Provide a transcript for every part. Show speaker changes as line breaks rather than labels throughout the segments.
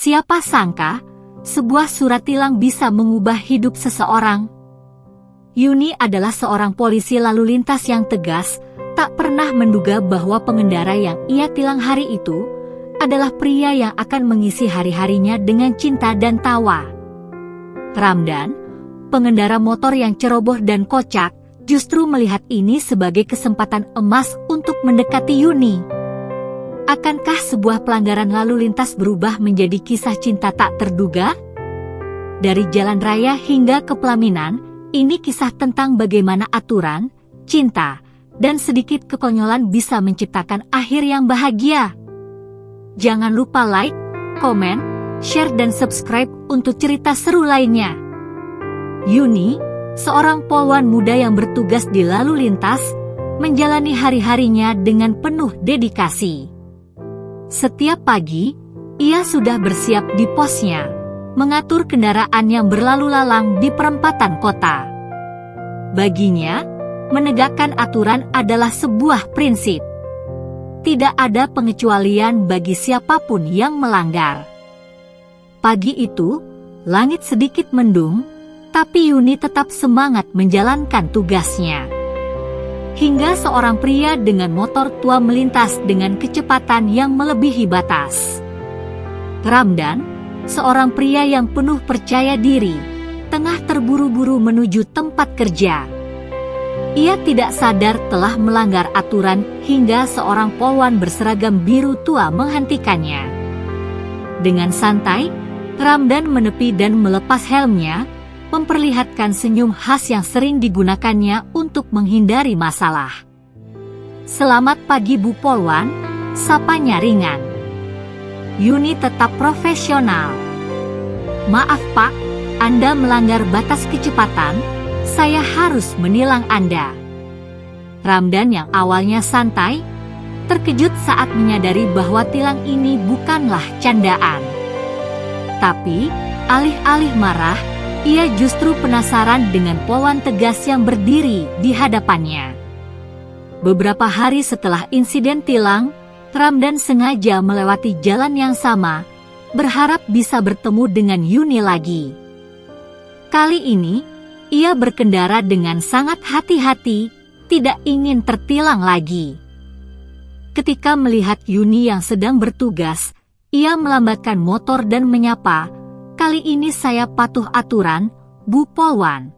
Siapa sangka, sebuah surat tilang bisa mengubah hidup seseorang. Yuni adalah seorang polisi lalu lintas yang tegas, tak pernah menduga bahwa pengendara yang ia tilang hari itu adalah pria yang akan mengisi hari-harinya dengan cinta dan tawa. Ramdan, pengendara motor yang ceroboh dan kocak, justru melihat ini sebagai kesempatan emas untuk mendekati Yuni. Akankah sebuah pelanggaran lalu lintas berubah menjadi kisah cinta tak terduga? Dari jalan raya hingga ke pelaminan, ini kisah tentang bagaimana aturan, cinta, dan sedikit kekonyolan bisa menciptakan akhir yang bahagia. Jangan lupa like, komen, share dan subscribe untuk cerita seru lainnya. Yuni, seorang polwan muda yang bertugas di lalu lintas, menjalani hari-harinya dengan penuh dedikasi. Setiap pagi, ia sudah bersiap di posnya, mengatur kendaraan yang berlalu lalang di perempatan kota. Baginya, menegakkan aturan adalah sebuah prinsip. Tidak ada pengecualian bagi siapapun yang melanggar. Pagi itu, langit sedikit mendung, tapi Yuni tetap semangat menjalankan tugasnya. Hingga seorang pria dengan motor tua melintas dengan kecepatan yang melebihi batas. Ramdan, seorang pria yang penuh percaya diri, tengah terburu-buru menuju tempat kerja. Ia tidak sadar telah melanggar aturan hingga seorang polwan berseragam biru tua menghentikannya. Dengan santai, Ramdan menepi dan melepas helmnya, memperlihatkan senyum khas yang sering digunakannya untuk menghindari masalah. "Selamat pagi Bu Polwan," sapanya ringan. Yuni tetap profesional. "Maaf Pak, Anda melanggar batas kecepatan, saya harus menilang Anda." Ramdan yang awalnya santai, terkejut saat menyadari bahwa tilang ini bukanlah candaan. Tapi, alih-alih marah, ia justru penasaran dengan polwan tegas yang berdiri di hadapannya. Beberapa hari setelah insiden tilang, Ramdan sengaja melewati jalan yang sama, berharap bisa bertemu dengan Yuni lagi. Kali ini, ia berkendara dengan sangat hati-hati, tidak ingin tertilang lagi. Ketika melihat Yuni yang sedang bertugas, ia melambatkan motor dan menyapa, "Kali ini saya patuh aturan, Bu Polwan."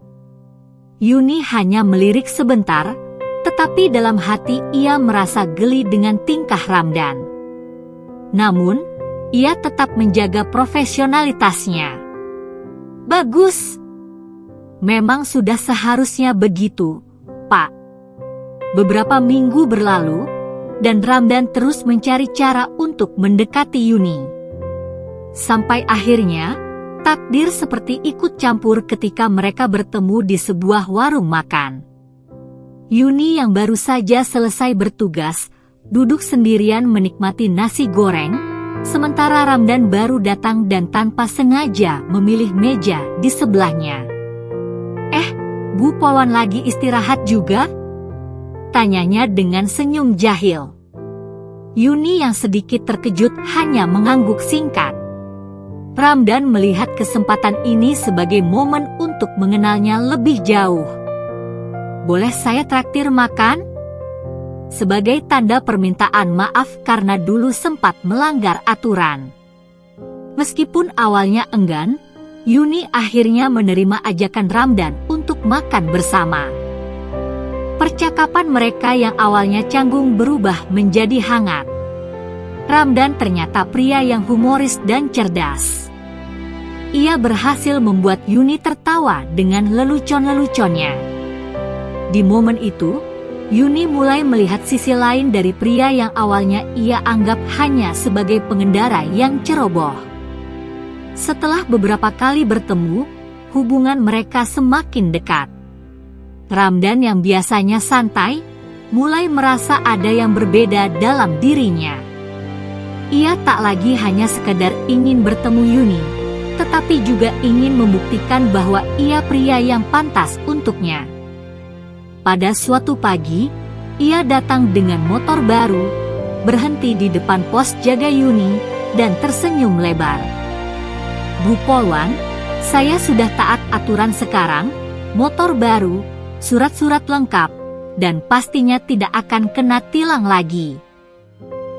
Yuni hanya melirik sebentar, tetapi dalam hati ia merasa geli dengan tingkah Ramdan. Namun, ia tetap menjaga profesionalitasnya. "Bagus. Memang sudah seharusnya begitu, Pak." Beberapa minggu berlalu, dan Ramdan terus mencari cara untuk mendekati Yuni. Sampai akhirnya, takdir seperti ikut campur ketika mereka bertemu di sebuah warung makan. Yuni yang baru saja selesai bertugas, duduk sendirian menikmati nasi goreng, sementara Ramdan baru datang dan tanpa sengaja memilih meja di sebelahnya. Bu Polwan lagi istirahat juga?" tanyanya dengan senyum jahil. Yuni yang sedikit terkejut hanya mengangguk singkat. Ramdan melihat kesempatan ini sebagai momen untuk mengenalnya lebih jauh. "Boleh saya traktir makan?" Sebagai tanda permintaan maaf karena dulu sempat melanggar aturan. Meskipun awalnya enggan, Yuni akhirnya menerima ajakan Ramdan untuk makan bersama. Percakapan mereka yang awalnya canggung berubah menjadi hangat. Ramdan ternyata pria yang humoris dan cerdas. Ia berhasil membuat Yuni tertawa dengan lelucon-leluconnya. Di momen itu, Yuni mulai melihat sisi lain dari pria yang awalnya ia anggap hanya sebagai pengendara yang ceroboh. Setelah beberapa kali bertemu, hubungan mereka semakin dekat. Ramdan yang biasanya santai, mulai merasa ada yang berbeda dalam dirinya. Ia tak lagi hanya sekedar ingin bertemu Yuni, tetapi juga ingin membuktikan bahwa ia pria yang pantas untuknya. Pada suatu pagi, ia datang dengan motor baru, berhenti di depan pos jaga Yuni, dan tersenyum lebar. Bu Polwan, saya sudah taat aturan sekarang, motor baru, surat-surat lengkap, dan pastinya tidak akan kena tilang lagi.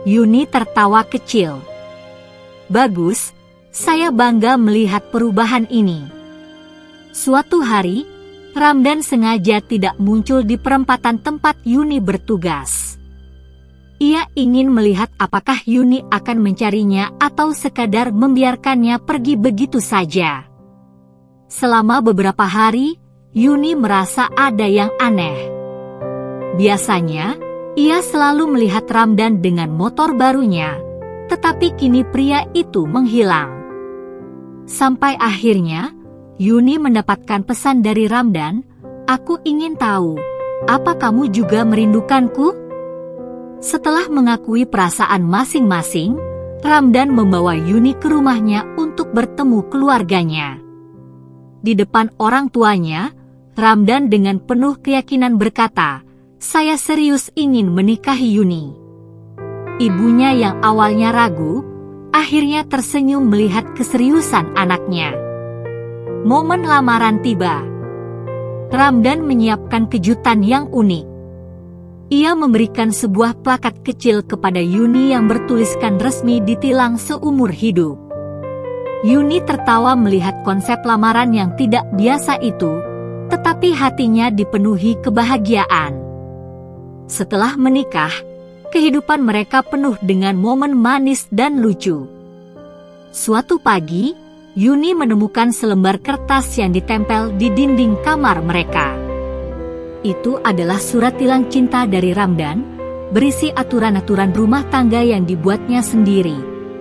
Yuni tertawa kecil. Bagus, saya bangga melihat perubahan ini. Suatu hari, Ramdan sengaja tidak muncul di perempatan tempat Yuni bertugas. Ia ingin melihat apakah Yuni akan mencarinya atau sekadar membiarkannya pergi begitu saja. Selama beberapa hari, Yuni merasa ada yang aneh. Biasanya, ia selalu melihat Ramdan dengan motor barunya, tetapi kini pria itu menghilang. Sampai akhirnya, Yuni mendapatkan pesan dari Ramdan, "Aku ingin tahu, apa kamu juga merindukanku?" Setelah mengakui perasaan masing-masing, Ramdan membawa Yuni ke rumahnya untuk bertemu keluarganya. Di depan orang tuanya, Ramdan dengan penuh keyakinan berkata, "Saya serius ingin menikahi Yuni." Ibunya yang awalnya ragu, akhirnya tersenyum melihat keseriusan anaknya. Momen lamaran tiba. Ramdan menyiapkan kejutan yang unik. Ia memberikan sebuah plakat kecil kepada Yuni yang bertuliskan resmi ditilang seumur hidup. Yuni tertawa melihat konsep lamaran yang tidak biasa itu, tetapi hatinya dipenuhi kebahagiaan. Setelah menikah, kehidupan mereka penuh dengan momen manis dan lucu. Suatu pagi, Yuni menemukan selembar kertas yang ditempel di dinding kamar mereka. Itu adalah surat tilang cinta dari Ramdan, berisi aturan-aturan rumah tangga yang dibuatnya sendiri,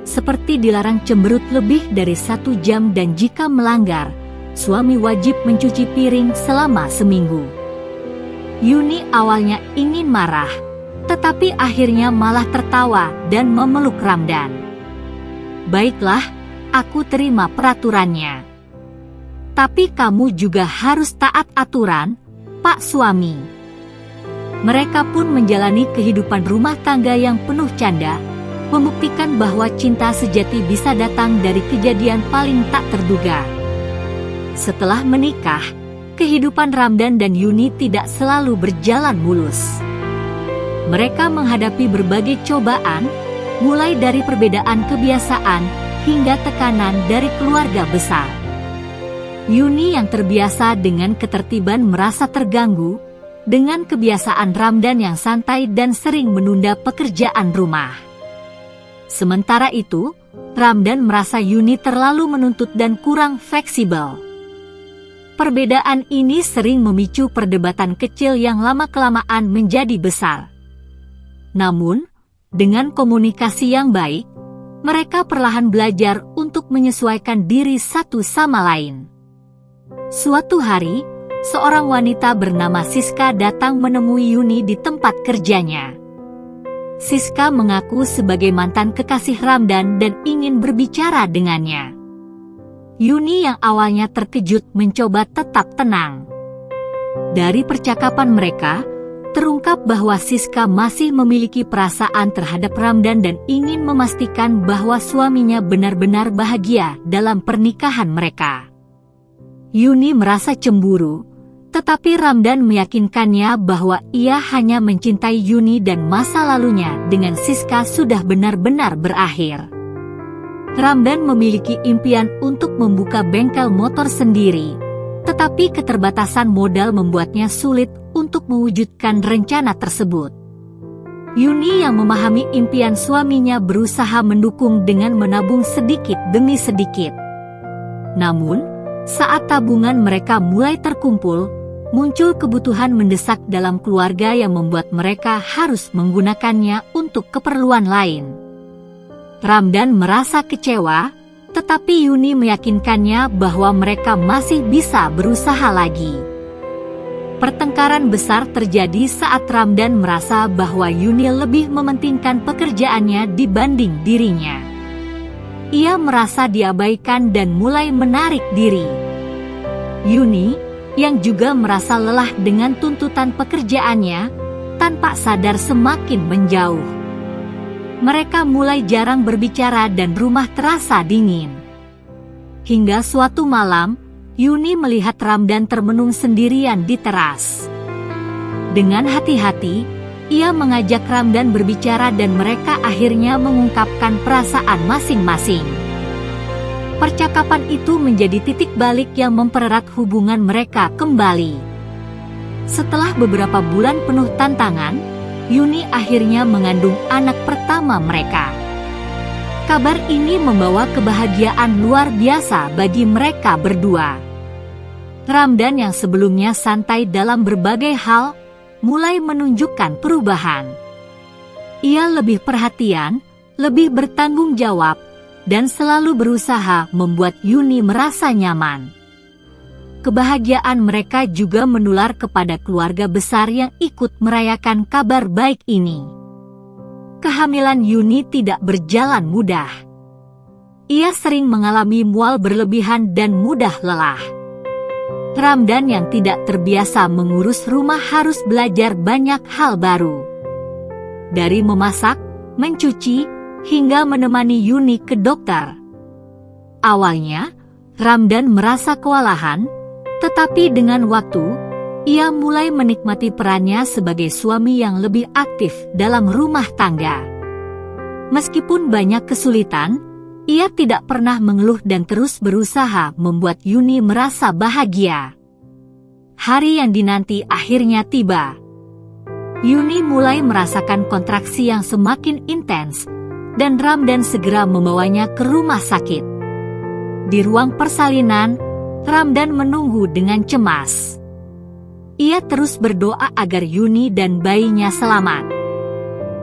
seperti dilarang cemberut lebih dari 1 jam dan jika melanggar, suami wajib mencuci piring selama seminggu. Yuni awalnya ingin marah, tetapi akhirnya malah tertawa dan memeluk Ramdan. "Baiklah, aku terima peraturannya. Tapi kamu juga harus taat aturan, Pak Suami." Mereka pun menjalani kehidupan rumah tangga yang penuh canda, membuktikan bahwa cinta sejati bisa datang dari kejadian paling tak terduga. Setelah menikah, kehidupan Ramdan dan Yuni tidak selalu berjalan mulus. Mereka menghadapi berbagai cobaan, mulai dari perbedaan kebiasaan hingga tekanan dari keluarga besar. Yuni yang terbiasa dengan ketertiban merasa terganggu dengan kebiasaan Ramdan yang santai dan sering menunda pekerjaan rumah. Sementara itu, Ramdan merasa Yuni terlalu menuntut dan kurang fleksibel. Perbedaan ini sering memicu perdebatan kecil yang lama-kelamaan menjadi besar. Namun, dengan komunikasi yang baik, mereka perlahan belajar untuk menyesuaikan diri satu sama lain. Suatu hari, seorang wanita bernama Siska datang menemui Yuni di tempat kerjanya. Siska mengaku sebagai mantan kekasih Ramdan dan ingin berbicara dengannya. Yuni yang awalnya terkejut mencoba tetap tenang. Dari percakapan mereka, terungkap bahwa Siska masih memiliki perasaan terhadap Ramdan dan ingin memastikan bahwa suaminya benar-benar bahagia dalam pernikahan mereka. Yuni merasa cemburu, tetapi Ramdan meyakinkannya bahwa ia hanya mencintai Yuni dan masa lalunya dengan Siska sudah benar-benar berakhir. Ramdan memiliki impian untuk membuka bengkel motor sendiri, tetapi keterbatasan modal membuatnya sulit untuk mewujudkan rencana tersebut. Yuni yang memahami impian suaminya berusaha mendukung dengan menabung sedikit demi sedikit. Namun, saat tabungan mereka mulai terkumpul, muncul kebutuhan mendesak dalam keluarga yang membuat mereka harus menggunakannya untuk keperluan lain. Ramdan merasa kecewa, tetapi Yuni meyakinkannya bahwa mereka masih bisa berusaha lagi. Pertengkaran besar terjadi saat Ramdan merasa bahwa Yuni lebih mementingkan pekerjaannya dibanding dirinya. Ia merasa diabaikan dan mulai menarik diri. Yuni, yang juga merasa lelah dengan tuntutan pekerjaannya, tanpa sadar semakin menjauh. Mereka mulai jarang berbicara dan rumah terasa dingin. Hingga suatu malam, Yuni melihat Ramdan termenung sendirian di teras. Dengan hati-hati, ia mengajak Ramdan berbicara dan mereka akhirnya mengungkapkan perasaan masing-masing. Percakapan itu menjadi titik balik yang mempererat hubungan mereka kembali. Setelah beberapa bulan penuh tantangan, Yuni akhirnya mengandung anak pertama mereka. Kabar ini membawa kebahagiaan luar biasa bagi mereka berdua. Ramdan yang sebelumnya santai dalam berbagai hal, mulai menunjukkan perubahan. Ia lebih perhatian, lebih bertanggung jawab, dan selalu berusaha membuat Yuni merasa nyaman. Kebahagiaan mereka juga menular kepada keluarga besar yang ikut merayakan kabar baik ini. Kehamilan Yuni tidak berjalan mudah. Ia sering mengalami mual berlebihan dan mudah lelah. Ramdan yang tidak terbiasa mengurus rumah harus belajar banyak hal baru. Dari memasak, mencuci, hingga menemani Yuni ke dokter. Awalnya, Ramdan merasa kewalahan, tetapi dengan waktu, ia mulai menikmati perannya sebagai suami yang lebih aktif dalam rumah tangga. Meskipun banyak kesulitan, ia tidak pernah mengeluh dan terus berusaha membuat Yuni merasa bahagia. Hari yang dinanti akhirnya tiba. Yuni mulai merasakan kontraksi yang semakin intens, dan Ramdan segera membawanya ke rumah sakit. Di ruang persalinan, Ramdan menunggu dengan cemas. Ia terus berdoa agar Yuni dan bayinya selamat.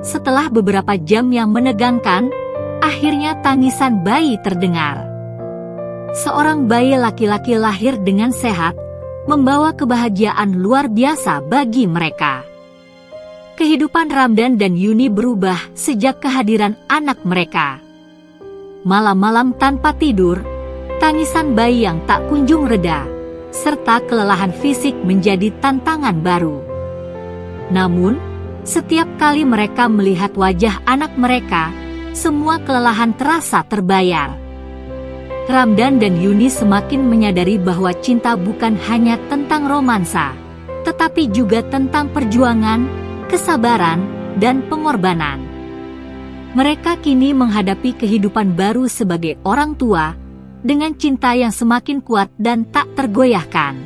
Setelah beberapa jam yang menegangkan, akhirnya tangisan bayi terdengar. Seorang bayi laki-laki lahir dengan sehat, membawa kebahagiaan luar biasa bagi mereka. Kehidupan Ramdan dan Yuni berubah sejak kehadiran anak mereka. Malam-malam tanpa tidur, tangisan bayi yang tak kunjung reda, serta kelelahan fisik menjadi tantangan baru. Namun, setiap kali mereka melihat wajah anak mereka, semua kelelahan terasa terbayar. Ramdan dan Yuni semakin menyadari bahwa cinta bukan hanya tentang romansa, tetapi juga tentang perjuangan, kesabaran, dan pengorbanan. Mereka kini menghadapi kehidupan baru sebagai orang tua, dengan cinta yang semakin kuat dan tak tergoyahkan.